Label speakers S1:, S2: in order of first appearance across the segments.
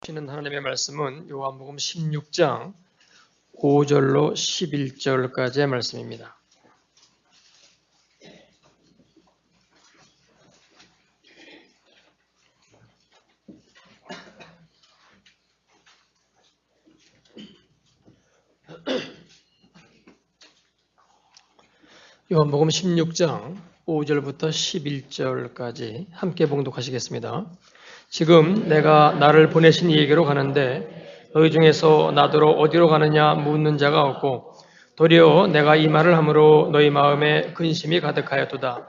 S1: 주시는 하나님의 말씀은 요한복음 16장 5절로 11절까지의 말씀입니다. 요한복음 16장 5절부터 11절까지 함께 봉독하시겠습니다. 지금 내가 나를 보내신 이에게로 가는데 너희 중에서 나더러 어디로 가느냐 묻는 자가 없고 도리어 내가 이 말을 함으로 너희 마음에 근심이 가득하였도다.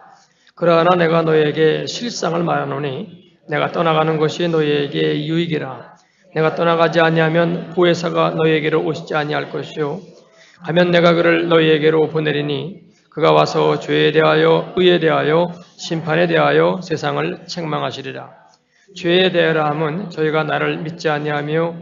S1: 그러나 내가 너희에게 실상을 말하노니 내가 떠나가는 것이 너희에게 유익이라. 내가 떠나가지 아니하면 보혜사가 너희에게로 오시지 아니할 것이요 하면 내가 그를 너희에게로 보내리니 그가 와서 죄에 대하여 의에 대하여 심판에 대하여 세상을 책망하시리라. 죄에 대하라 함은 저희가 나를 믿지 아니하며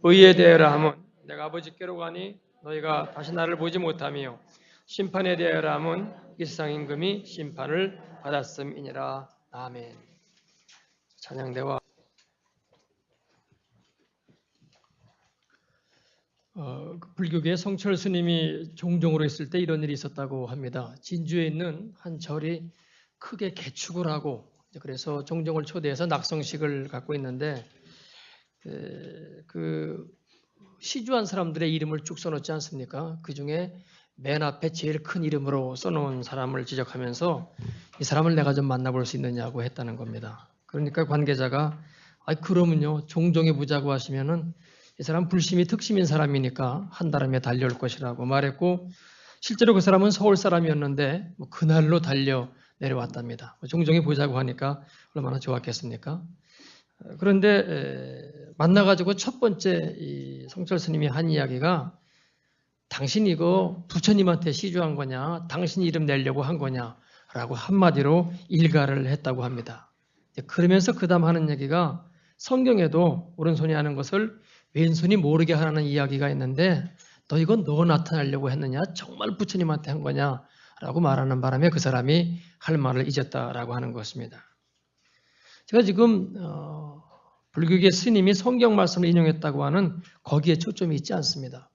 S1: 의에 대하라 함은 내가 아버지께로 가니 너희가 다시 나를 보지 못하며 심판에 대하라 함은 이 세상 임금이 심판을 받았음이니라. 아멘. 찬양대와 불교계 성철 스님이 종종으로 있을 때 이런 일이 있었다고 합니다. 진주에 있는 한 절이 크게 개축을 하고 그래서 종종을 초대해서 낙성식을 갖고 있는데 그 시주한 사람들의 이름을 쭉 써놓지 않습니까? 그 중에 맨 앞에 제일 큰 이름으로 써놓은 사람을 지적하면서 이 사람을 내가 좀 만나볼 수 있느냐고 했다는 겁니다. 그러니까 관계자가 그러면요 종종에 보자고 하시면은 이 사람 불심이 특심인 사람이니까 한 달음에 달려올 것이라고 말했고 실제로 그 사람은 서울 사람이었는데 그날로 달려 내려왔답니다. 종종에 보자고 하니까 얼마나 좋았겠습니까? 그런데 만나가지고 첫 번째 이 성철 스님이 한 이야기가 당신 이거 부처님한테 시주한 거냐? 당신 이름 내려고 한 거냐? 라고 한마디로 일가를 했다고 합니다. 그러면서 그 다음 하는 얘기가 성경에도 오른손이 하는 것을 왼손이 모르게 하라는 이야기가 있는데 너 이건 너 나타내려고 했느냐? 정말 부처님한테 한 거냐? 라고 말하는 바람에 그 사람이 할 말을 잊었다라고 하는 것입니다. 제가 지금 불교계 스님이 성경 말씀을 인용했다고 하는 거기에 초점이 있지 않습니다.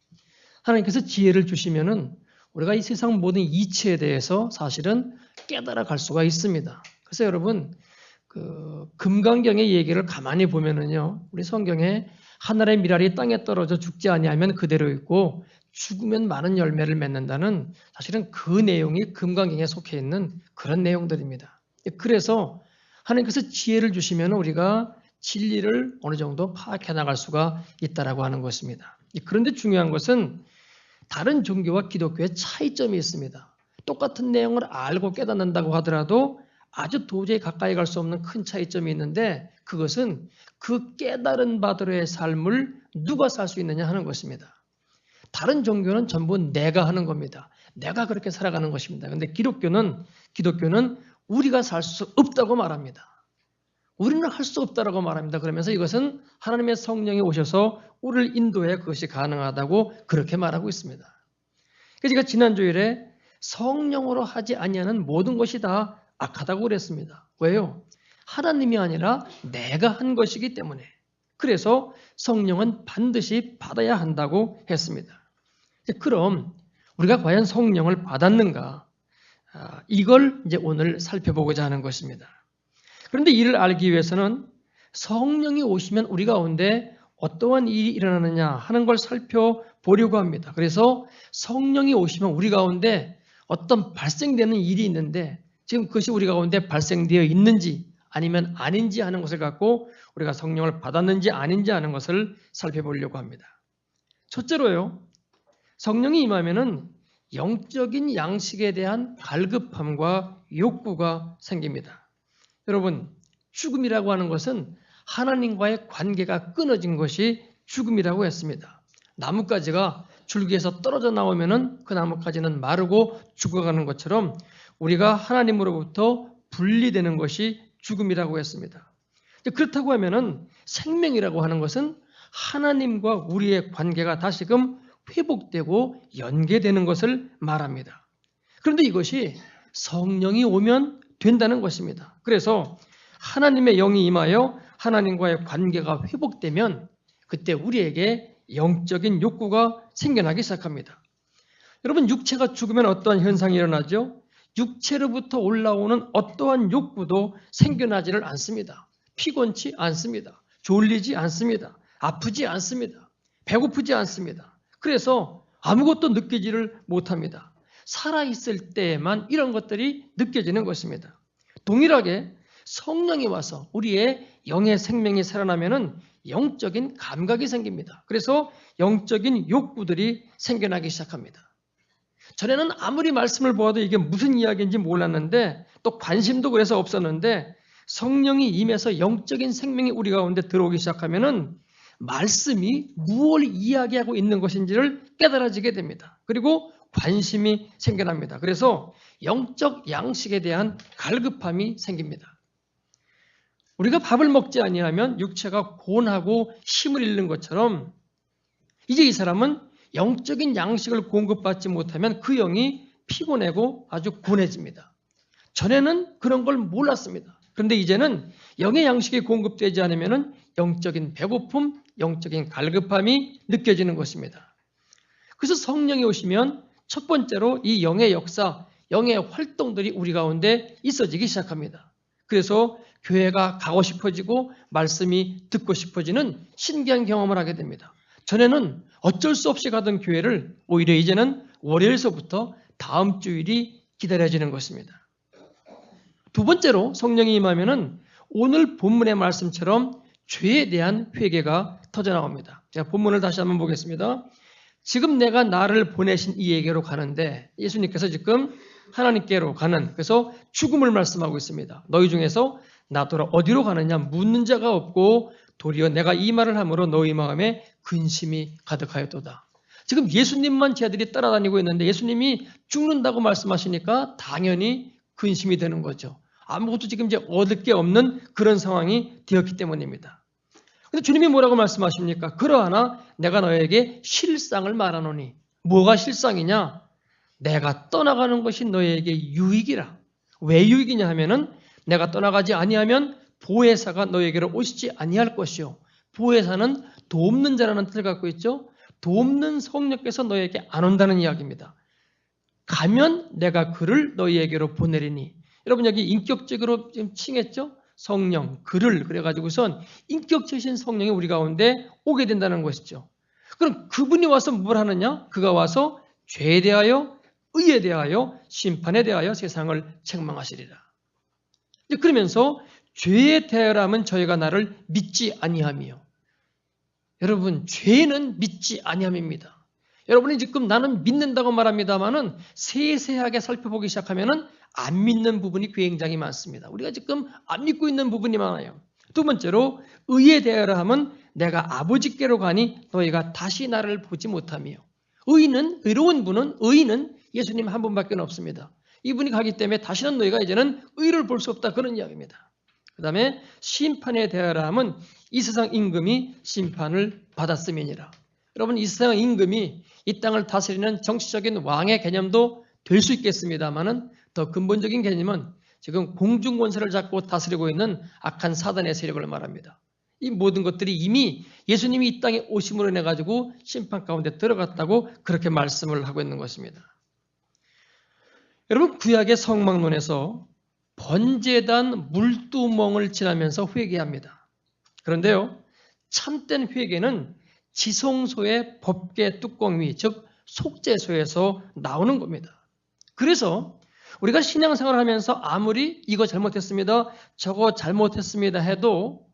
S1: 하나님께서 지혜를 주시면은 우리가 이 세상 모든 이치에 대해서 사실은 깨달아 갈 수가 있습니다. 그래서 여러분 그 금강경의 얘기를 가만히 보면은요, 우리 성경에 하늘의 미랄이 땅에 떨어져 죽지 아니하면 그대로 있고 죽으면 많은 열매를 맺는다는 사실은 그 내용이 금강경에 속해 있는 그런 내용들입니다. 그래서 하나님께서 지혜를 주시면 우리가 진리를 어느 정도 파악해 나갈 수가 있다라고 하는 것입니다. 그런데 중요한 것은 다른 종교와 기독교의 차이점이 있습니다. 똑같은 내용을 알고 깨닫는다고 하더라도 아주 도저히 가까이 갈 수 없는 큰 차이점이 있는데 그것은 그 깨달은 바대로의 삶을 누가 살 수 있느냐 하는 것입니다. 다른 종교는 전부 내가 하는 겁니다. 내가 그렇게 살아가는 것입니다. 그런데 기독교는 우리가 살 수 없다고 말합니다. 우리는 할 수 없다라고 말합니다. 그러면서 이것은 하나님의 성령이 오셔서 우리를 인도해 그것이 가능하다고 그렇게 말하고 있습니다. 그래서 제가 지난 주일에 성령으로 하지 아니하는 모든 것이 다 악하다고 그랬습니다. 왜요? 하나님이 아니라 내가 한 것이기 때문에. 그래서 성령은 반드시 받아야 한다고 했습니다. 그럼 우리가 과연 성령을 받았는가? 이걸 이제 오늘 살펴보고자 하는 것입니다. 그런데 이를 알기 위해서는 성령이 오시면 우리 가운데 어떠한 일이 일어나느냐 하는 걸 살펴보려고 합니다. 그래서 성령이 오시면 우리 가운데 어떤 발생되는 일이 있는데 지금 그것이 우리 가운데 발생되어 있는지 아니면 아닌지 하는 것을 갖고 우리가 성령을 받았는지 아닌지 하는 것을 살펴보려고 합니다. 첫째로요, 성령이 임하면은 영적인 양식에 대한 갈급함과 욕구가 생깁니다. 여러분, 죽음이라고 하는 것은 하나님과의 관계가 끊어진 것이 죽음이라고 했습니다. 나뭇가지가 줄기에서 떨어져 나오면은 그 나뭇가지는 마르고 죽어가는 것처럼 우리가 하나님으로부터 분리되는 것이 죽음이라고 했습니다. 그렇다고 하면은 생명이라고 하는 것은 하나님과 우리의 관계가 다시금 회복되고 연계되는 것을 말합니다. 그런데 이것이 성령이 오면 된다는 것입니다. 그래서 하나님의 영이 임하여 하나님과의 관계가 회복되면 그때 우리에게 영적인 욕구가 생겨나기 시작합니다. 여러분, 육체가 죽으면 어떠한 현상이 일어나죠? 육체로부터 올라오는 어떠한 욕구도 생겨나지를 않습니다. 피곤치 않습니다. 졸리지 않습니다. 아프지 않습니다. 배고프지 않습니다. 그래서 아무것도 느끼지를 못합니다. 살아있을 때에만 이런 것들이 느껴지는 것입니다. 동일하게 성령이 와서 우리의 영의 생명이 살아나면은 영적인 감각이 생깁니다. 그래서 영적인 욕구들이 생겨나기 시작합니다. 전에는 아무리 말씀을 보아도 이게 무슨 이야기인지 몰랐는데 또 관심도 그래서 없었는데 성령이 임해서 영적인 생명이 우리 가운데 들어오기 시작하면은 말씀이 무엇을 이야기하고 있는 것인지를 깨달아지게 됩니다. 그리고 관심이 생겨납니다. 그래서 영적 양식에 대한 갈급함이 생깁니다. 우리가 밥을 먹지 아니하면 육체가 곤하고 힘을 잃는 것처럼 이제 이 사람은 영적인 양식을 공급받지 못하면 그 영이 피곤하고 아주 곤해집니다. 전에는 그런 걸 몰랐습니다. 그런데 이제는 영의 양식이 공급되지 않으면 영적인 배고픔, 영적인 갈급함이 느껴지는 것입니다. 그래서 성령이 오시면 첫 번째로 이 영의 역사, 영의 활동들이 우리 가운데 있어지기 시작합니다. 그래서 교회가 가고 싶어지고 말씀이 듣고 싶어지는 신기한 경험을 하게 됩니다. 전에는 어쩔 수 없이 가던 교회를 오히려 이제는 월요일서부터 다음 주일이 기다려지는 것입니다. 두 번째로 성령이 임하면은 오늘 본문의 말씀처럼 죄에 대한 회개가 터져나옵니다. 제가 본문을 다시 한번 보겠습니다. 지금 내가 나를 보내신 이에게로 가는데 예수님께서 지금 하나님께로 가는, 그래서 죽음을 말씀하고 있습니다. 너희 중에서 나더러 어디로 가느냐 묻는 자가 없고 도리어 내가 이 말을 함으로 너희 마음에 근심이 가득하였도다. 지금 예수님만 쟤들이 따라다니고 있는데 예수님이 죽는다고 말씀하시니까 당연히 근심이 되는 거죠. 아무것도 지금 이제 얻을 게 없는 그런 상황이 되었기 때문입니다. 근데 주님이 뭐라고 말씀하십니까? 그러하나 내가 너에게 실상을 말하노니. 뭐가 실상이냐? 내가 떠나가는 것이 너에게 유익이라. 왜 유익이냐 하면은 내가 떠나가지 아니하면 보혜사가 너에게로 오시지 아니할 것이요. 보혜사는 돕는 자라는 뜻을 갖고 있죠. 돕는 성령께서 너에게 안 온다는 이야기입니다. 가면 내가 그를 너희에게로 보내리니. 여러분 여기 인격적으로 지금 칭했죠? 성령, 그를 그래가지고선 인격적인 성령이 우리 가운데 오게 된다는 것이죠. 그럼 그분이 와서 뭘 하느냐? 그가 와서 죄에 대하여, 의에 대하여, 심판에 대하여 세상을 책망하시리라. 그러면서 죄에 대하여라면 저희가 나를 믿지 아니함이요. 여러분 죄는 믿지 아니함입니다. 여러분이 지금 나는 믿는다고 말합니다만은 세세하게 살펴보기 시작하면은 안 믿는 부분이 굉장히 많습니다. 우리가 지금 안 믿고 있는 부분이 많아요. 두 번째로 의에 대하여라 하면 내가 아버지께로 가니 너희가 다시 나를 보지 못하며. 의로운 분은 의인은 예수님 한 분밖에 없습니다. 이분이 가기 때문에 다시는 너희가 이제는 의를 볼 수 없다 그런 이야기입니다. 그 다음에 심판에 대하여라 하면 이 세상 임금이 심판을 받았음이니라. 여러분 이 세상 임금이 이 땅을 다스리는 정치적인 왕의 개념도 될 수 있겠습니다만은 더 근본적인 개념은 지금 공중권세를 잡고 다스리고 있는 악한 사단의 세력을 말합니다. 이 모든 것들이 이미 예수님이 이 땅에 오심으로 인해 가지고 심판 가운데 들어갔다고 그렇게 말씀을 하고 있는 것입니다. 여러분 구약의 성막론에서 번제단 물두멍을 지나면서 회개합니다. 그런데요 참된 회개는 지성소의 법궤 뚜껑 위, 즉 속죄소에서 나오는 겁니다. 그래서 우리가 신앙생활을 하면서 아무리 이거 잘못했습니다, 저거 잘못했습니다 해도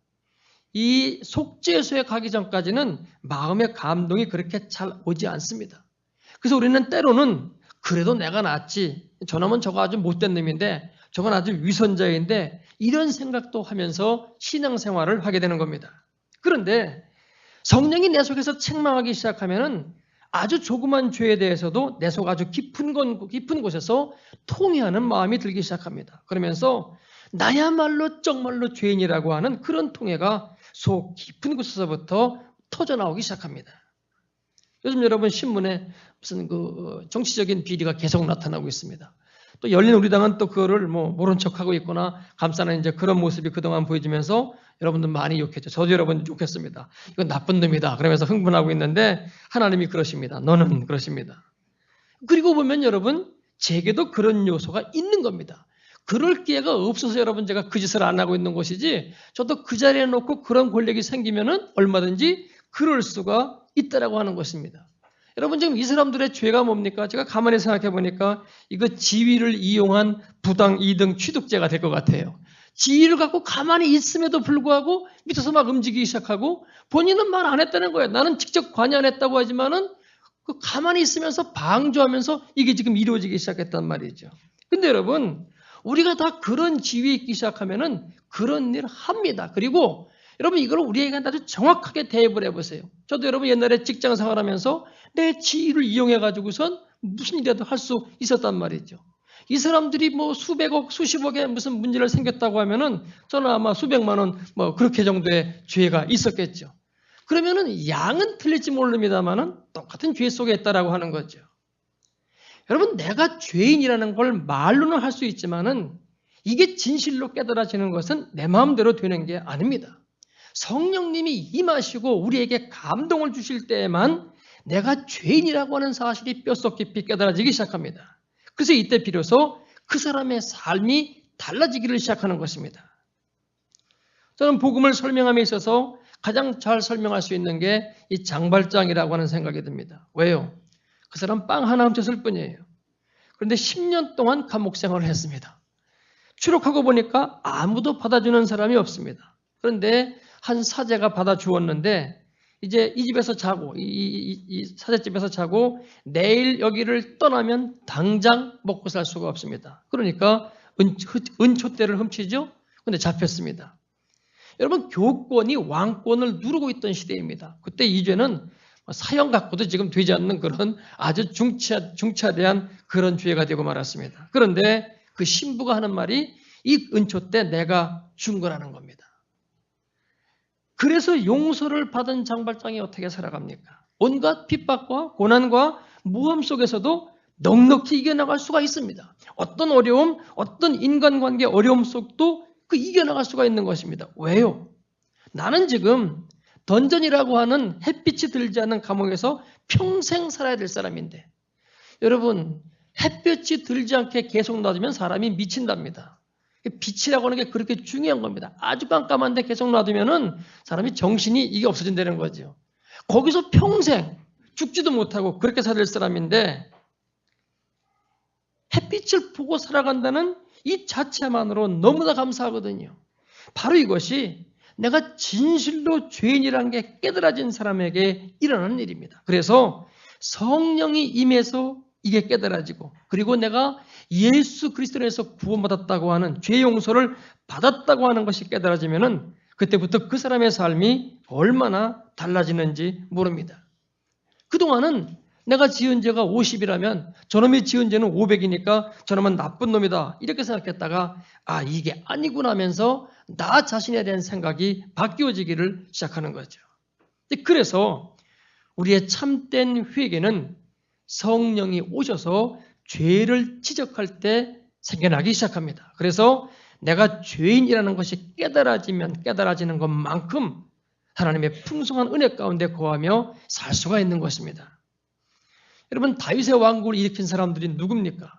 S1: 이 속죄소에 가기 전까지는 마음의 감동이 그렇게 잘 오지 않습니다. 그래서 우리는 때로는 그래도 내가 낫지, 저놈은 저거 아주 못된 놈인데 저건 아주 위선자인데 이런 생각도 하면서 신앙생활을 하게 되는 겁니다. 그런데 성령이 내 속에서 책망하기 시작하면은 아주 조그만 죄에 대해서도 내 속 아주 깊은 곳에서 통회하는 마음이 들기 시작합니다. 그러면서 나야말로 정말로 죄인이라고 하는 그런 통회가 속 깊은 곳에서부터 터져나오기 시작합니다. 요즘 여러분 신문에 무슨 정치적인 비리가 계속 나타나고 있습니다. 또 열린 우리당은 또 그거를 모른 척하고 있거나 감싸는 이제 그런 모습이 그동안 보여지면서 여러분들 많이 욕했죠. 저도 여러분 욕했습니다. 이건 나쁜 놈이다. 그러면서 흥분하고 있는데 하나님이 그러십니다. 너는 그러십니다. 그리고 보면 여러분 제게도 그런 요소가 있는 겁니다. 그럴 기회가 없어서 여러분 제가 그 짓을 안 하고 있는 것이지 저도 그 자리에 놓고 그런 권력이 생기면은 얼마든지 그럴 수가 있다라고 하는 것입니다. 여러분 지금 이 사람들의 죄가 뭡니까? 제가 가만히 생각해 보니까 이거 지위를 이용한 부당 2등 취득죄가 될 것 같아요. 지위를 갖고 가만히 있음에도 불구하고 밑에서 막 움직이기 시작하고 본인은 말 안 했다는 거예요. 나는 직접 관여 안 했다고 하지만은 그 가만히 있으면서 방조하면서 이게 지금 이루어지기 시작했단 말이죠. 근데 여러분 우리가 다 그런 지위에 있기 시작하면은 그런 일 합니다. 그리고 여러분 이걸 우리에게 아주 정확하게 대입을 해보세요. 저도 여러분 옛날에 직장 생활하면서 내 지위를 이용해가지고선 무슨 일이라도 할 수 있었단 말이죠. 이 사람들이 뭐 수백억, 수십억에 무슨 문제를 생겼다고 하면은 저는 아마 수백만 원 뭐 그렇게 정도의 죄가 있었겠죠. 그러면은 양은 틀릴지 모릅니다만은 똑같은 죄 속에 있다라고 하는 거죠. 여러분 내가 죄인이라는 걸 말로는 할 수 있지만은 이게 진실로 깨달아지는 것은 내 마음대로 되는 게 아닙니다. 성령님이 임하시고 우리에게 감동을 주실 때에만 내가 죄인이라고 하는 사실이 뼛속 깊이 깨달아지기 시작합니다. 그래서 이때 비로소 그 사람의 삶이 달라지기를 시작하는 것입니다. 저는 복음을 설명함에 있어서 가장 잘 설명할 수 있는 게 이 장발장이라고 하는 생각이 듭니다. 왜요? 그 사람 빵 하나 훔쳤을 뿐이에요. 그런데 10년 동안 감옥 생활을 했습니다. 추록하고 보니까 아무도 받아주는 사람이 없습니다. 그런데 한 사제가 받아주었는데 이제 이 집에서 자고 이 사제집에서 자고 내일 여기를 떠나면 당장 먹고 살 수가 없습니다. 그러니까 은초대를 훔치죠. 그런데 잡혔습니다. 여러분 교권이 왕권을 누르고 있던 시대입니다. 그때 이 죄는 사형 갖고도 지금 되지 않는 그런 아주 중차대한 그런 죄가 되고 말았습니다. 그런데 그 신부가 하는 말이 이 은초 때 내가 준 거라는 겁니다. 그래서 용서를 받은 장발장이 어떻게 살아갑니까? 온갖 핍박과 고난과 모함 속에서도 넉넉히 이겨나갈 수가 있습니다. 어떤 어려움, 어떤 인간관계 어려움 속도 그 이겨나갈 수가 있는 것입니다. 왜요? 나는 지금 던전이라고 하는 햇빛이 들지 않는 감옥에서 평생 살아야 될 사람인데 여러분 햇볕이 들지 않게 계속 놔두면 사람이 미친답니다. 빛이라고 하는 게 그렇게 중요한 겁니다. 아주 깜깜한데 계속 놔두면은 사람이 정신이 이게 없어진다는 거죠. 거기서 평생 죽지도 못하고 그렇게 살을 사람인데 햇빛을 보고 살아간다는 이 자체만으로 너무나 감사하거든요. 바로 이것이 내가 진실로 죄인이라는 게 깨달아진 사람에게 일어나는 일입니다. 그래서 성령이 임해서 이게 깨달아지고 그리고 내가 예수 그리스도에서 구원받았다고 하는 죄 용서를 받았다고 하는 것이 깨달아지면은 그때부터 그 사람의 삶이 얼마나 달라지는지 모릅니다. 그동안은 내가 지은 죄가 50이라면 저놈이 지은 죄는 500이니까 저놈은 나쁜 놈이다 이렇게 생각했다가 아 이게 아니구나 하면서 나 자신에 대한 생각이 바뀌어지기를 시작하는 거죠. 그래서 우리의 참된 회개는 성령이 오셔서 죄를 지적할 때 생겨나기 시작합니다. 그래서 내가 죄인이라는 것이 깨달아지는 것만큼 하나님의 풍성한 은혜 가운데 거하며 살 수가 있는 것입니다. 여러분 다윗의 왕국을 일으킨 사람들이 누굽니까?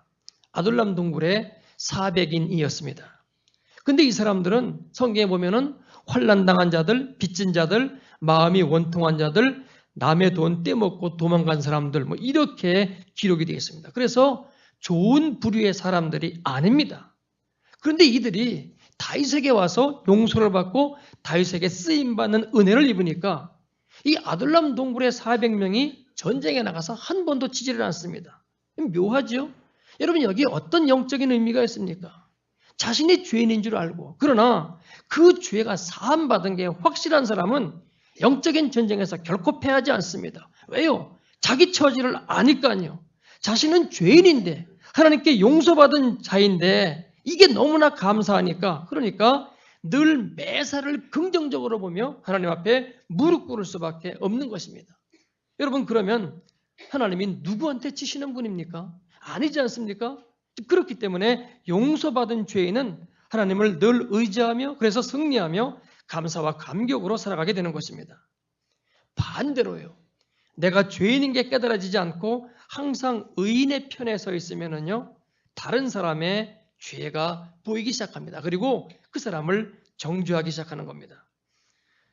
S1: 아둘람 동굴의 400인이었습니다. 근데 이 사람들은 성경에 보면은 환난당한 자들, 빚진 자들, 마음이 원통한 자들, 남의 돈 떼먹고 도망간 사람들 뭐 이렇게 기록이 되어 있습니다. 그래서 좋은 부류의 사람들이 아닙니다. 그런데 이들이 다윗에게 와서 용서를 받고 다윗에게 쓰임받는 은혜를 입으니까 이 아둘람 동굴의 400명이 전쟁에 나가서 한 번도 치지를 않습니다. 묘하죠? 여러분 여기 어떤 영적인 의미가 있습니까? 자신이 죄인인 줄 알고 그러나 그 죄가 사함받은 게 확실한 사람은 영적인 전쟁에서 결코 패하지 않습니다. 왜요? 자기 처지를 아니까요. 자신은 죄인인데 하나님께 용서받은 자인데 이게 너무나 감사하니까 그러니까 늘 매사를 긍정적으로 보며 하나님 앞에 무릎 꿇을 수밖에 없는 것입니다. 여러분 그러면 하나님이 누구한테 치시는 분입니까? 아니지 않습니까? 그렇기 때문에 용서받은 죄인은 하나님을 늘 의지하며 그래서 승리하며 감사와 감격으로 살아가게 되는 것입니다. 반대로요. 내가 죄인인 게 깨달아지지 않고 항상 의인의 편에 서 있으면은요, 다른 사람의 죄가 보이기 시작합니다. 그리고 그 사람을 정죄하기 시작하는 겁니다.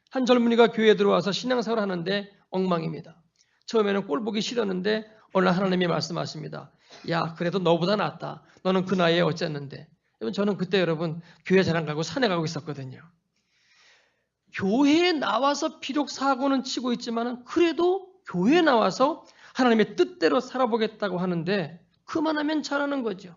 S1: 한 젊은이가 교회에 들어와서 신앙생활을 하는데 엉망입니다. 처음에는 꼴 보기 싫었는데 어느 날 하나님이 말씀하십니다. 야, 그래도 너보다 낫다. 너는 그 나이에 어쨌는데. 저는 그때 여러분 교회 잘 안 가고 산에 가고 있었거든요. 교회에 나와서 비록 사고는 치고 있지만 그래도 교회에 나와서 하나님의 뜻대로 살아보겠다고 하는데 그만하면 잘하는 거죠.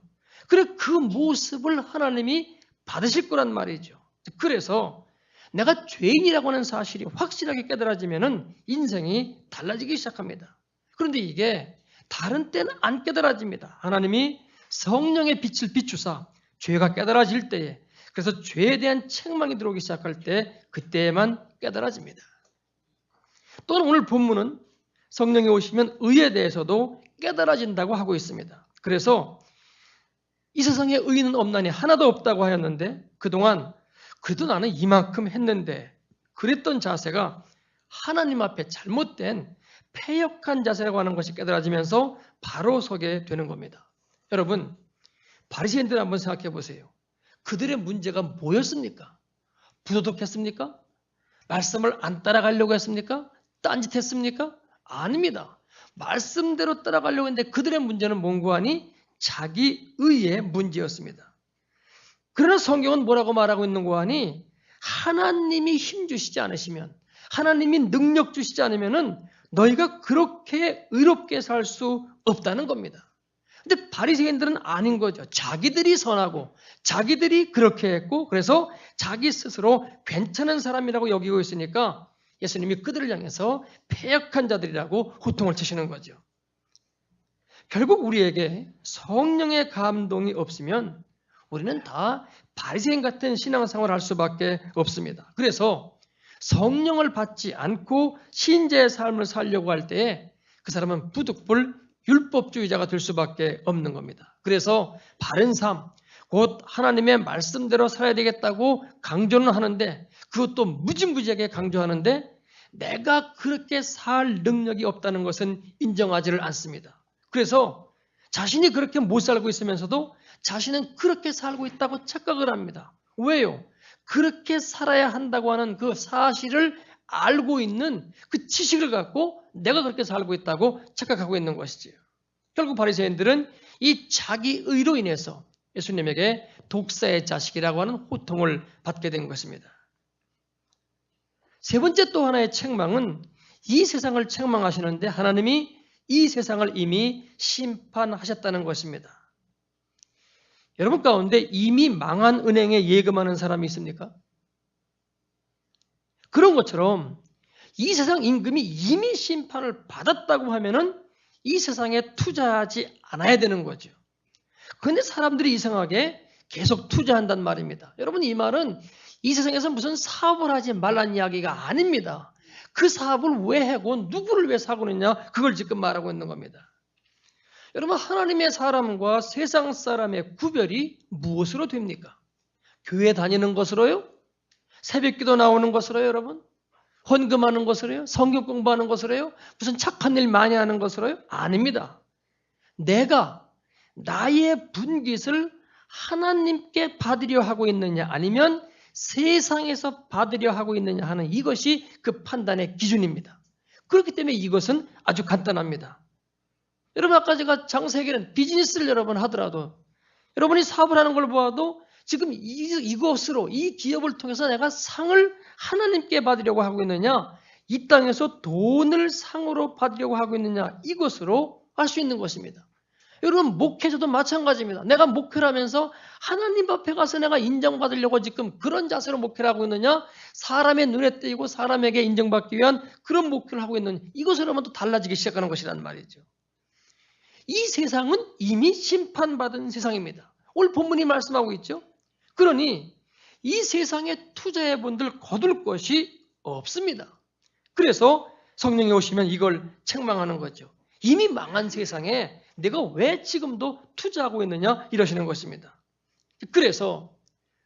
S1: 그래 그 모습을 하나님이 받으실 거란 말이죠. 그래서 내가 죄인이라고 하는 사실이 확실하게 깨달아지면 인생이 달라지기 시작합니다. 그런데 이게 다른 때는 안 깨달아집니다. 하나님이 성령의 빛을 비추사 죄가 깨달아질 때에, 그래서 죄에 대한 책망이 들어오기 시작할 때 그때에만 깨달아집니다. 또는 오늘 본문은 성령이 오시면 의에 대해서도 깨달아진다고 하고 있습니다. 그래서 이 세상에 의인은 없나니 하나도 없다고 하였는데 그동안 그래도 나는 이만큼 했는데 그랬던 자세가 하나님 앞에 잘못된 패역한 자세라고 하는 것이 깨달아지면서 바로 서게 되는 겁니다. 여러분, 바리새인들 한번 생각해 보세요. 그들의 문제가 뭐였습니까? 부도덕했습니까? 말씀을 안 따라가려고 했습니까? 딴짓했습니까? 아닙니다. 말씀대로 따라가려고 했는데 그들의 문제는 뭔고 하니 자기 의의 문제였습니다. 그러나 성경은 뭐라고 말하고 있는 거 하니 하나님이 힘 주시지 않으시면, 하나님이 능력 주시지 않으면 너희가 그렇게 의롭게 살 수 없다는 겁니다. 근데 바리새인들은 아닌 거죠. 자기들이 선하고 자기들이 그렇게 했고 그래서 자기 스스로 괜찮은 사람이라고 여기고 있으니까 예수님이 그들을 향해서 패역한 자들이라고 호통을 치시는 거죠. 결국 우리에게 성령의 감동이 없으면 우리는 다 바리새인 같은 신앙생활을 할 수밖에 없습니다. 그래서 성령을 받지 않고 신자의 삶을 살려고 할 때에 그 사람은 부득불 율법주의자가 될 수밖에 없는 겁니다. 그래서 바른 삶, 곧 하나님의 말씀대로 살아야 되겠다고 강조는 하는데 그것도 무지무지하게 강조하는데 내가 그렇게 살 능력이 없다는 것은 인정하지를 않습니다. 그래서 자신이 그렇게 못 살고 있으면서도 자신은 그렇게 살고 있다고 착각을 합니다. 왜요? 그렇게 살아야 한다고 하는 그 사실을 알고 있는 그 지식을 갖고 내가 그렇게 살고 있다고 착각하고 있는 것이지요. 결국 바리새인들은 이 자기 의로 인해서 예수님에게 독사의 자식이라고 하는 호통을 받게 된 것입니다. 세 번째 또 하나의 책망은 이 세상을 책망하시는데 하나님이 이 세상을 이미 심판하셨다는 것입니다. 여러분 가운데 이미 망한 은행에 예금하는 사람이 있습니까? 그런 것처럼 이 세상 임금이 이미 심판을 받았다고 하면은 이 세상에 투자하지 않아야 되는 거죠. 그런데 사람들이 이상하게 계속 투자한단 말입니다. 여러분 이 말은 이 세상에서 무슨 사업을 하지 말란 이야기가 아닙니다. 그 사업을 왜 하고 누구를 왜 사고 있냐 그걸 지금 말하고 있는 겁니다. 여러분 하나님의 사람과 세상 사람의 구별이 무엇으로 됩니까? 교회 다니는 것으로요? 새벽기도 나오는 것으로요 여러분? 헌금하는 것으로요? 성경 공부하는 것으로요? 무슨 착한 일 많이 하는 것으로요? 아닙니다. 내가 나의 분깃을 하나님께 받으려 하고 있느냐 아니면 세상에서 받으려 하고 있느냐 하는 이것이 그 판단의 기준입니다. 그렇기 때문에 이것은 아주 간단합니다. 여러분 아까 제가 장세계는 비즈니스를 여러분 하더라도 여러분이 사업을 하는 걸 보아도 지금 이것으로 이 기업을 통해서 내가 상을 하나님께 받으려고 하고 있느냐 이 땅에서 돈을 상으로 받으려고 하고 있느냐 이것으로 알 수 있는 것입니다. 여러분 목회자도 마찬가지입니다. 내가 목회를 하면서 하나님 앞에 가서 내가 인정받으려고 지금 그런 자세로 목회를 하고 있느냐 사람의 눈에 띄고 사람에게 인정받기 위한 그런 목회를 하고 있느냐 이것으로 하면 또 달라지기 시작하는 것이란 말이죠. 이 세상은 이미 심판받은 세상입니다. 오늘 본문이 말씀하고 있죠. 그러니 이 세상에 투자해 본들 거둘 것이 없습니다. 그래서 성령이 오시면 이걸 책망하는 거죠. 이미 망한 세상에 내가 왜 지금도 투자하고 있느냐 이러시는 것입니다. 그래서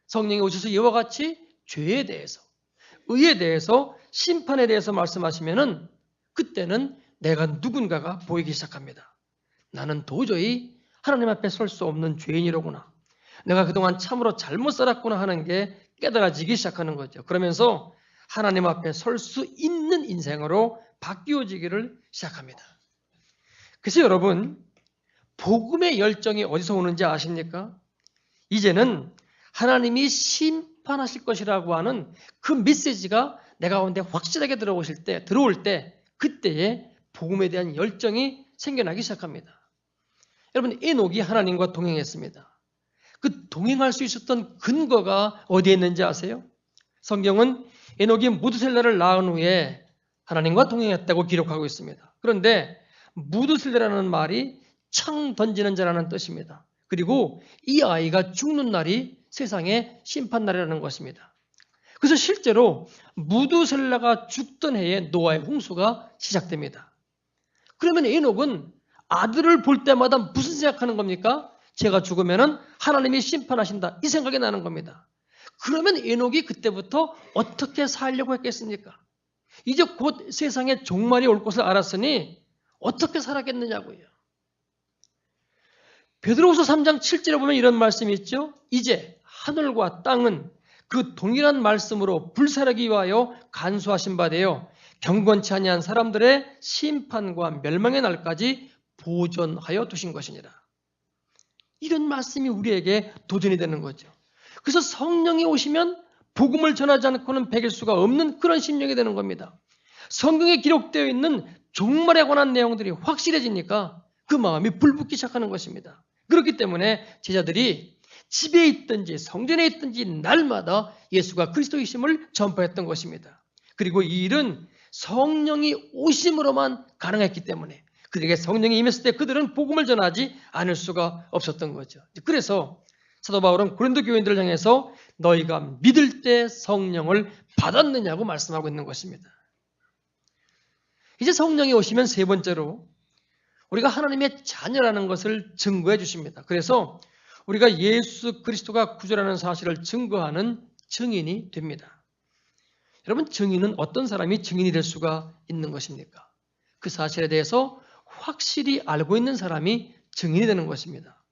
S1: 성령이 오셔서 이와 같이 죄에 대해서 의에 대해서, 심판에 대해서 말씀하시면은 그때는 내가 누군가가 보이기 시작합니다. 나는 도저히 하나님 앞에 설 수 없는 죄인이로구나. 내가 그동안 참으로 잘못 살았구나 하는 게 깨달아지기 시작하는 거죠. 그러면서 하나님 앞에 설 수 있는 인생으로 바뀌어지기를 시작합니다. 그래서 여러분, 복음의 열정이 어디서 오는지 아십니까? 이제는 하나님이 심판하실 것이라고 하는 그 메시지가 내 가운데 확실하게 들어올 때 그때에 복음에 대한 열정이 생겨나기 시작합니다. 여러분, 에녹이 하나님과 동행했습니다. 그 동행할 수 있었던 근거가 어디에 있는지 아세요? 성경은 에녹이 무두셀라를 낳은 후에 하나님과 동행했다고 기록하고 있습니다. 그런데 무두셀라라는 말이 창 던지는 자라는 뜻입니다. 그리고 이 아이가 죽는 날이 세상의 심판날이라는 것입니다. 그래서 실제로 무두셀라가 죽던 해에 노아의 홍수가 시작됩니다. 그러면 에녹은 아들을 볼 때마다 무슨 생각하는 겁니까? 제가 죽으면 하나님이 심판하신다, 이 생각이 나는 겁니다. 그러면 에녹이 그때부터 어떻게 살려고 했겠습니까? 이제 곧 세상에 종말이 올 것을 알았으니 어떻게 살았겠느냐고요. 베드로후서 3장 7절에 보면 이런 말씀이 있죠. 이제 하늘과 땅은 그 동일한 말씀으로 불사르기 위하여 간수하신 바 되어 경건치 아니한 사람들의 심판과 멸망의 날까지 보존하여 두신 것이니라. 이런 말씀이 우리에게 도전이 되는 거죠. 그래서 성령이 오시면 복음을 전하지 않고는 배길 수가 없는 그런 심령이 되는 겁니다. 성경에 기록되어 있는 종말에 관한 내용들이 확실해지니까 그 마음이 불붙기 시작하는 것입니다. 그렇기 때문에 제자들이 집에 있든지 성전에 있든지 날마다 예수가 그리스도이심을 전파했던 것입니다. 그리고 이 일은 성령이 오심으로만 가능했기 때문에 그들에게 성령이 임했을 때 그들은 복음을 전하지 않을 수가 없었던 거죠. 그래서 사도 바울은 고린도 교인들을 향해서 너희가 믿을 때 성령을 받았느냐고 말씀하고 있는 것입니다. 이제 성령이 오시면 세 번째로 우리가 하나님의 자녀라는 것을 증거해 주십니다. 그래서 우리가 예수 그리스도가 구주라는 사실을 증거하는 증인이 됩니다. 여러분, 증인은 어떤 사람이 증인이 될 수가 있는 것입니까? 그 사실에 대해서 확실히 알고 있는 사람이 증인이 되는 것입니다.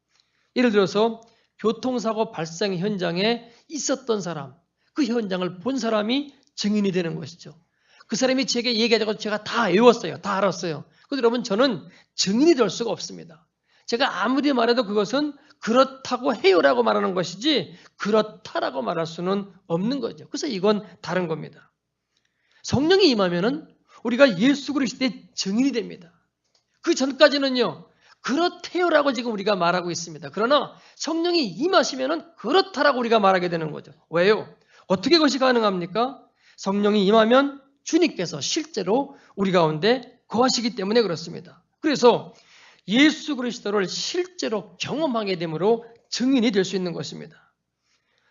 S1: 예를 들어서 교통사고 발생 현장에 있었던 사람, 그 현장을 본 사람이 증인이 되는 것이죠. 그 사람이 제게 얘기하자고 제가 다 외웠어요. 다 알았어요. 그런데 여러분, 저는 증인이 될 수가 없습니다. 제가 아무리 말해도 그것은 그렇다고 해요라고 말하는 것이지 그렇다라고 말할 수는 없는 거죠. 그래서 이건 다른 겁니다. 성령이 임하면은 우리가 예수 그리스도의 증인이 됩니다. 그 전까지는요, 그렇대요라고 지금 우리가 말하고 있습니다. 그러나 성령이 임하시면은 그렇다라고 우리가 말하게 되는 거죠. 왜요? 어떻게 그것이 가능합니까? 성령이 임하면 주님께서 실제로 우리 가운데 거하시기 때문에 그렇습니다. 그래서 예수 그리스도를 실제로 경험하게 되므로 증인이 될 수 있는 것입니다.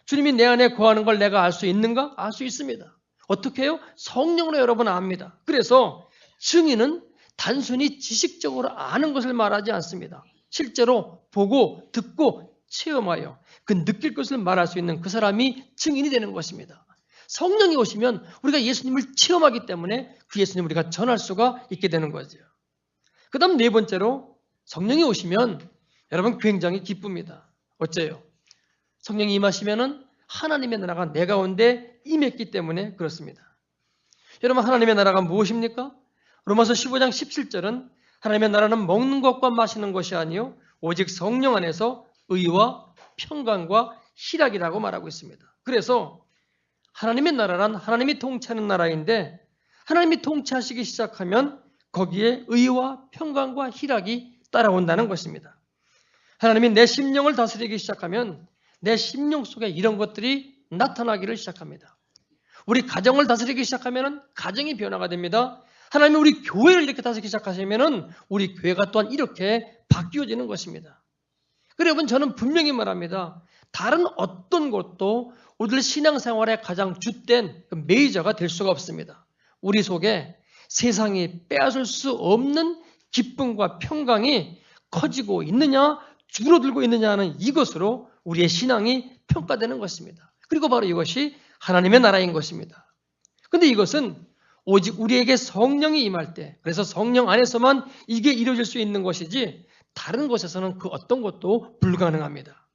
S1: 주님이 내 안에 거하는 걸 내가 알 수 있는가? 알 수 있습니다. 어떻게 해요? 성령으로 여러분 압니다. 그래서 증인은 단순히 지식적으로 아는 것을 말하지 않습니다. 실제로 보고 듣고 체험하여 그 느낄 것을 말할 수 있는 그 사람이 증인이 되는 것입니다. 성령이 오시면 우리가 예수님을 체험하기 때문에 그 예수님을 우리가 전할 수가 있게 되는 거죠. 그 다음 네 번째로 성령이 오시면 여러분 굉장히 기쁩니다. 어째요? 성령이 임하시면은 하나님의 나라가 내 가운데 임했기 때문에 그렇습니다. 여러분, 하나님의 나라가 무엇입니까? 로마서 15장 17절은 하나님의 나라는 먹는 것과 마시는 것이 아니요 오직 성령 안에서 의와 평강과 희락이라고 말하고 있습니다. 그래서 하나님의 나라란 하나님이 통치하는 나라인데 하나님이 통치하시기 시작하면 거기에 의와 평강과 희락이 따라온다는 것입니다. 하나님이 내 심령을 다스리기 시작하면 내 심령 속에 이런 것들이 나타나기를 시작합니다. 우리 가정을 다스리기 시작하면 가정이 변화가 됩니다. 하나님이 우리 교회를 이렇게 다스리기 시작하시면 우리 교회가 또한 이렇게 바뀌어지는 것입니다. 그래서 여러분, 저는 분명히 말합니다. 다른 어떤 것도 우리들 신앙생활의 가장 주된 메이저가 될 수가 없습니다. 우리 속에 세상이 빼앗을 수 없는 기쁨과 평강이 커지고 있느냐 줄어들고 있느냐 하는 이것으로 우리의 신앙이 평가되는 것입니다. 그리고 바로 이것이 하나님의 나라인 것입니다. 근데 이것은 오직 우리에게 성령이 임할 때, 그래서 성령 안에서만 이게 이루어질 수 있는 것이지 다른 곳에서는 그 어떤 것도 불가능합니다.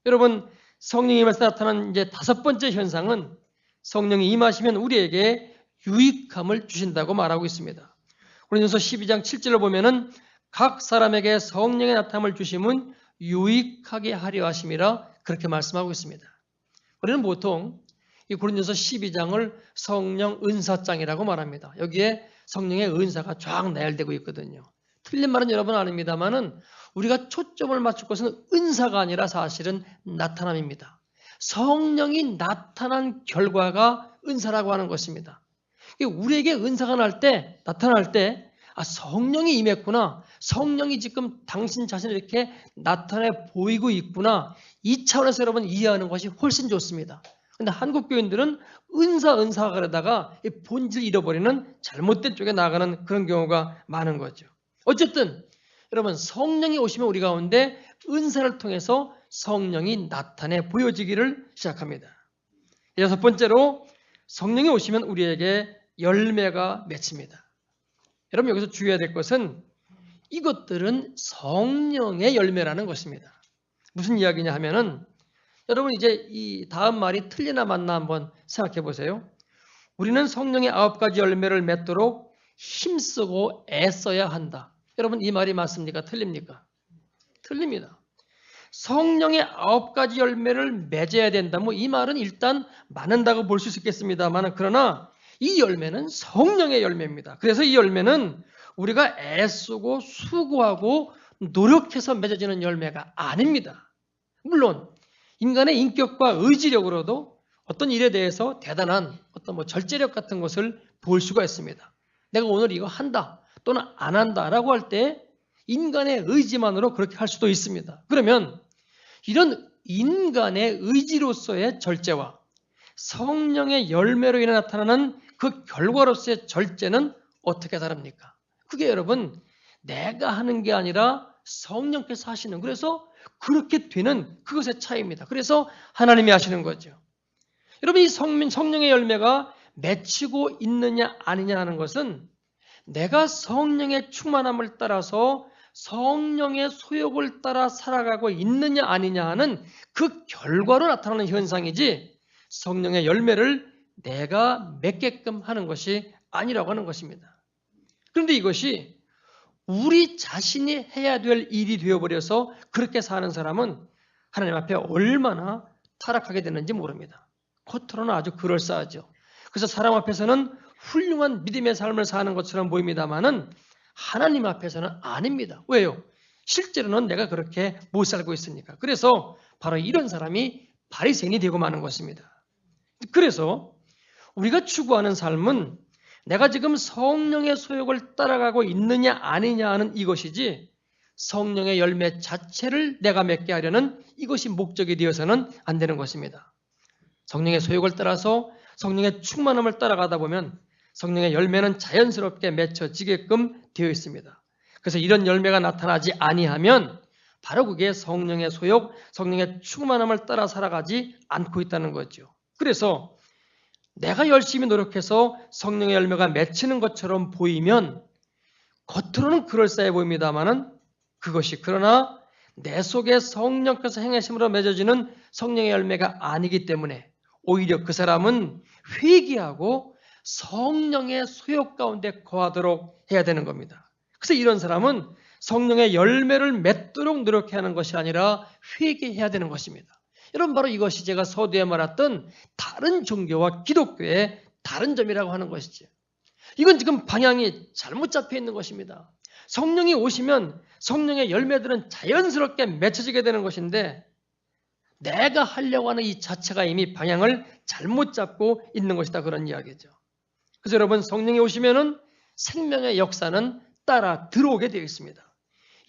S1: 여러분, 성령이 임해서 나타나는 이제 다섯 번째 현상은 성령이 임하시면 우리에게 유익함을 주신다고 말하고 있습니다. 고린도서 12장 7절을 보면은 각 사람에게 성령의 나타남을 주심은 유익하게 하려 하심이라 그렇게 말씀하고 있습니다. 우리는 보통 이 고린도서 12장을 성령 은사장이라고 말합니다. 여기에 성령의 은사가 쫙 나열되고 있거든요. 틀린 말은 여러분 아닙니다만은 우리가 초점을 맞출 것은 은사가 아니라 사실은 나타남입니다. 성령이 나타난 결과가 은사라고 하는 것입니다. 우리에게 은사가 나타날 때 성령이 임했구나. 성령이 지금 당신 자신을 이렇게 나타내 보이고 있구나. 이 차원에서 여러분 이해하는 것이 훨씬 좋습니다. 그런데 한국 교인들은 은사가 그러다가 본질을 잃어버리는 잘못된 쪽에 나가는 그런 경우가 많은 거죠. 어쨌든 여러분 성령이 오시면 우리 가운데 은사를 통해서 성령이 나타내 보여지기를 시작합니다. 여섯 번째로 성령이 오시면 우리에게 열매가 맺힙니다. 여러분 여기서 주의해야 될 것은 이것들은 성령의 열매라는 것입니다. 무슨 이야기냐 하면은 여러분 이제 이 다음 말이 틀리나 맞나 한번 생각해 보세요. 우리는 성령의 9가지 열매를 맺도록 힘쓰고 애써야 한다. 여러분 이 말이 맞습니까? 틀립니까? 틀립니다. 성령의 9가지 열매를 맺어야 된다. 이 말은 일단 맞는다고 볼 수 있겠습니다만 그러나 이 열매는 성령의 열매입니다. 그래서 이 열매는 우리가 애쓰고 수고하고 노력해서 맺어지는 열매가 아닙니다. 물론 인간의 인격과 의지력으로도 어떤 일에 대해서 대단한 어떤 절제력 같은 것을 볼 수가 있습니다. 내가 오늘 이거 한다 또는 안 한다라고 할 때 인간의 의지만으로 그렇게 할 수도 있습니다. 그러면 이런 인간의 의지로서의 절제와 성령의 열매로 인해 나타나는 그 결과로서의 절제는 어떻게 다릅니까? 그게 여러분 내가 하는 게 아니라 성령께서 하시는, 그래서 그렇게 되는 그것의 차이입니다. 그래서 하나님이 하시는 거죠. 여러분 이 성령의 열매가 맺히고 있느냐 아니냐 하는 것은 내가 성령의 충만함을 따라서 성령의 소욕을 따라 살아가고 있느냐 아니냐 하는 그 결과로 나타나는 현상이지 성령의 열매를 내가 맺게끔 하는 것이 아니라고 하는 것입니다. 그런데 이것이 우리 자신이 해야 될 일이 되어버려서 그렇게 사는 사람은 하나님 앞에 얼마나 타락하게 되는지 모릅니다. 겉으로는 아주 그럴싸하죠. 그래서 사람 앞에서는 훌륭한 믿음의 삶을 사는 것처럼 보입니다만은 하나님 앞에서는 아닙니다. 왜요? 실제로는 내가 그렇게 못 살고 있으니까. 그래서 바로 이런 사람이 바리새인이 되고 마는 것입니다. 그래서 우리가 추구하는 삶은 내가 지금 성령의 소욕을 따라가고 있느냐 아니냐 하는 이것이지 성령의 열매 자체를 내가 맺게 하려는 이것이 목적이 되어서는 안 되는 것입니다. 성령의 소욕을 따라서 성령의 충만함을 따라가다 보면 성령의 열매는 자연스럽게 맺혀지게끔 되어 있습니다. 그래서 이런 열매가 나타나지 아니하면 바로 그게 성령의 소욕, 성령의 충만함을 따라 살아가지 않고 있다는 거죠. 그래서 내가 열심히 노력해서 성령의 열매가 맺히는 것처럼 보이면 겉으로는 그럴싸해 보입니다만은 그것이 그러나 내 속에 성령께서 행하심으로 맺어지는 성령의 열매가 아니기 때문에 오히려 그 사람은 회개하고 성령의 소욕 가운데 거하도록 해야 되는 겁니다. 그래서 이런 사람은 성령의 열매를 맺도록 노력해야 하는 것이 아니라 회개해야 되는 것입니다. 여러분 바로 이것이 제가 서두에 말했던 다른 종교와 기독교의 다른 점이라고 하는 것이죠. 이건 지금 방향이 잘못 잡혀 있는 것입니다. 성령이 오시면 성령의 열매들은 자연스럽게 맺혀지게 되는 것인데 내가 하려고 하는 이 자체가 이미 방향을 잘못 잡고 있는 것이다, 그런 이야기죠. 그래서 여러분 성령이 오시면은 생명의 역사는 따라 들어오게 되어 있습니다.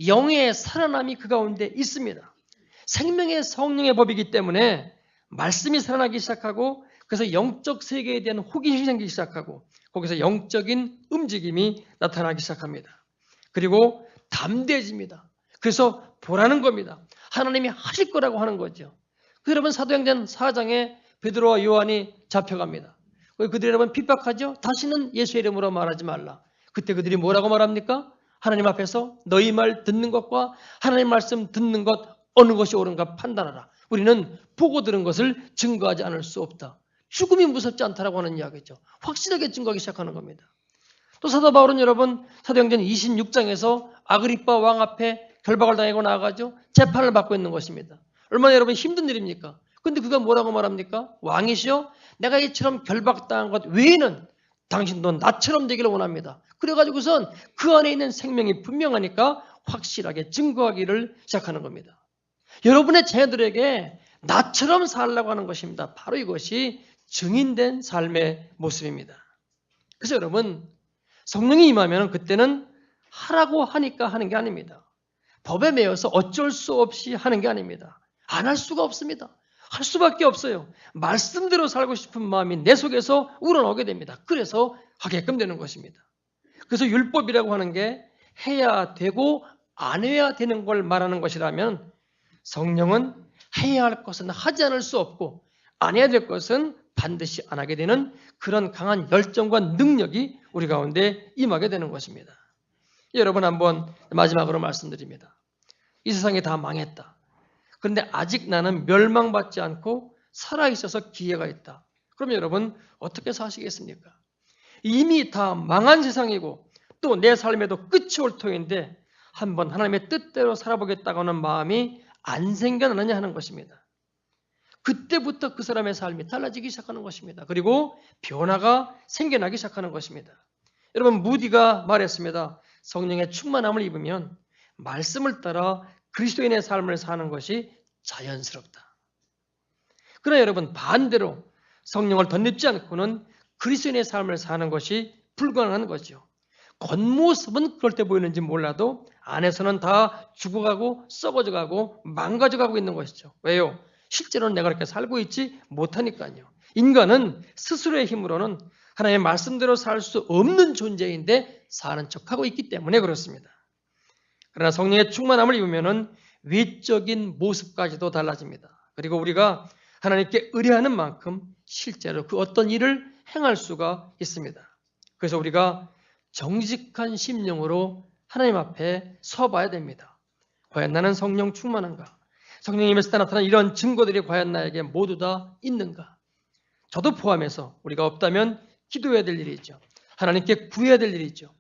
S1: 영의 살아남이 그 가운데 있습니다. 생명의 성령의 법이기 때문에 말씀이 살아나기 시작하고 그래서 영적 세계에 대한 호기심이 생기기 시작하고 거기서 영적인 움직임이 나타나기 시작합니다. 그리고 담대해집니다. 그래서 보라는 겁니다. 하나님이 하실 거라고 하는 거죠. 여러분 사도행전 4장에 베드로와 요한이 잡혀갑니다. 왜 그들이 여러분 핍박하죠? 다시는 예수의 이름으로 말하지 말라. 그때 그들이 뭐라고 말합니까? 하나님 앞에서 너희 말 듣는 것과 하나님 말씀 듣는 것 어느 것이 옳은가 판단하라. 우리는 보고 들은 것을 증거하지 않을 수 없다. 죽음이 무섭지 않다라고 하는 이야기죠. 확실하게 증거하기 시작하는 겁니다. 또 사도 바울은 여러분 사도행전 26장에서 아그리빠 왕 앞에 결박을 당하고 나아가죠. 재판을 받고 있는 것입니다. 얼마나 여러분 힘든 일입니까? 근데 그가 뭐라고 말합니까? 왕이시여, 내가 이처럼 결박당한 것 외에는 당신도 나처럼 되기를 원합니다. 그래가지고선 그 안에 있는 생명이 분명하니까 확실하게 증거하기를 시작하는 겁니다. 여러분의 자녀들에게 나처럼 살라고 하는 것입니다. 바로 이것이 증인된 삶의 모습입니다. 그래서 여러분 성령이 임하면 그때는 하라고 하니까 하는 게 아닙니다. 법에 매여서 어쩔 수 없이 하는 게 아닙니다. 안 할 수가 없습니다. 할 수밖에 없어요. 말씀대로 살고 싶은 마음이 내 속에서 우러나오게 됩니다. 그래서 하게끔 되는 것입니다. 그래서 율법이라고 하는 게 해야 되고 안 해야 되는 걸 말하는 것이라면 성령은 해야 할 것은 하지 않을 수 없고 안 해야 될 것은 반드시 안 하게 되는 그런 강한 열정과 능력이 우리 가운데 임하게 되는 것입니다. 여러분 한번 마지막으로 말씀드립니다. 이 세상이 다 망했다. 그런데 아직 나는 멸망받지 않고 살아있어서 기회가 있다. 그럼 여러분 어떻게 사시겠습니까? 이미 다 망한 세상이고 또 내 삶에도 끝이 올 터인데 한번 하나님의 뜻대로 살아보겠다고 하는 마음이 안 생겨나느냐 하는 것입니다. 그때부터 그 사람의 삶이 달라지기 시작하는 것입니다. 그리고 변화가 생겨나기 시작하는 것입니다. 여러분 무디가 말했습니다. 성령의 충만함을 입으면 말씀을 따라 그리스도인의 삶을 사는 것이 자연스럽다. 그러나 여러분 반대로 성령을 덧입지 않고는 그리스도인의 삶을 사는 것이 불가능한 거죠. 겉모습은 그럴 때 보이는지 몰라도 안에서는 다 죽어가고 썩어져가고 망가져가고 있는 것이죠. 왜요? 실제로는 내가 그렇게 살고 있지 못하니까요. 인간은 스스로의 힘으로는 하나님의 말씀대로 살 수 없는 존재인데 사는 척하고 있기 때문에 그렇습니다. 그러나 성령의 충만함을 입으면 외적인 모습까지도 달라집니다. 그리고 우리가 하나님께 의뢰하는 만큼 실제로 그 어떤 일을 행할 수가 있습니다. 그래서 우리가 정직한 심령으로 하나님 앞에 서봐야 됩니다. 과연 나는 성령 충만한가? 성령님에서 나타난 이런 증거들이 과연 나에게 모두 다 있는가? 저도 포함해서 우리가 없다면 기도해야 될 일이죠. 하나님께 구해야 될 일이죠.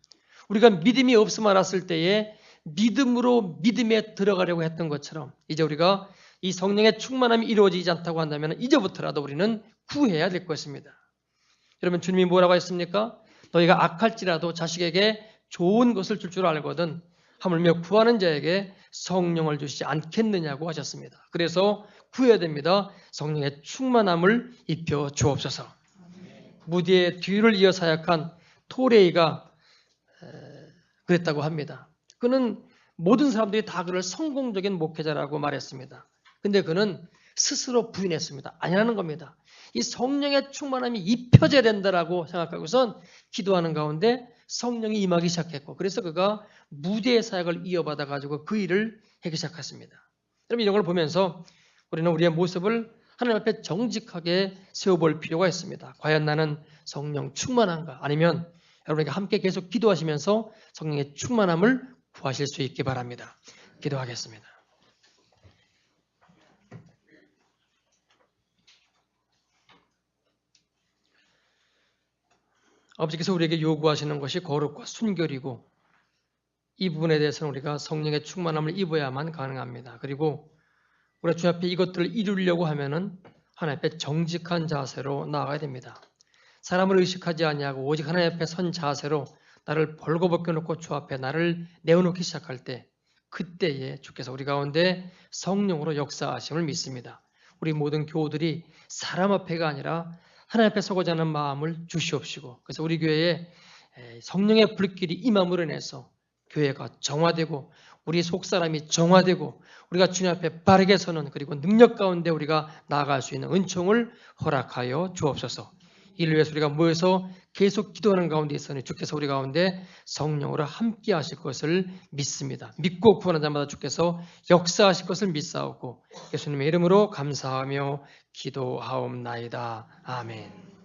S1: 우리가 믿음이 없음 알았을 때에 믿음으로 믿음에 들어가려고 했던 것처럼 이제 우리가 이 성령의 충만함이 이루어지지 않다고 한다면 이제부터라도 우리는 구해야 될 것입니다. 여러분 주님이 뭐라고 했습니까? 너희가 악할지라도 자식에게 좋은 것을 줄 알거든 하물며 구하는 자에게 성령을 주시지 않겠느냐고 하셨습니다. 그래서 구해야 됩니다. 성령의 충만함을 입혀 주옵소서. 무디의 뒤를 이어 사역한 토레이가 그랬다고 합니다. 그는 모든 사람들이 다 그를 성공적인 목회자라고 말했습니다. 근데 그는 스스로 부인했습니다. 아니라는 겁니다. 이 성령의 충만함이 입혀져야 된다라고 생각하고선 기도하는 가운데 성령이 임하기 시작했고 그래서 그가 무대의 사역을 이어받아 가지고 그 일을 하기 시작했습니다. 여러분 이런 걸 보면서 우리는 우리의 모습을 하나님 앞에 정직하게 세워볼 필요가 있습니다. 과연 나는 성령 충만한가? 아니면 여러분에게 함께 계속 기도하시면서 성령의 충만함을 구하실 수 있기 바랍니다. 기도하겠습니다. 아버지께서 우리에게 요구하시는 것이 거룩과 순결이고 이 부분에 대해서는 우리가 성령의 충만함을 입어야만 가능합니다. 그리고 우리가 주 앞에 이것들을 이루려고 하면은 하나님 앞에 정직한 자세로 나아가야 됩니다. 사람을 의식하지 아니하고 오직 하나님 앞에 선 자세로 나를 벌거벗겨 놓고 주 앞에 나를 내어놓기 시작할 때 그때에 주께서 우리 가운데 성령으로 역사하심을 믿습니다. 우리 모든 교우들이 사람 앞에가 아니라 하나님 앞에 서고자 하는 마음을 주시옵시고 그래서 우리 교회에 성령의 불길이 임함으로 인해서 교회가 정화되고 우리 속사람이 정화되고 우리가 주님 앞에 바르게 서는 그리고 능력 가운데 우리가 나아갈 수 있는 은총을 허락하여 주옵소서. 이를 위해서 우리가 모여서 계속 기도하는 가운데 있으니 주께서 우리 가운데 성령으로 함께 하실 것을 믿습니다. 믿고 구하는 자마다 주께서 역사하실 것을 믿사오고 예수님의 이름으로 감사하며 기도하옵나이다. 아멘.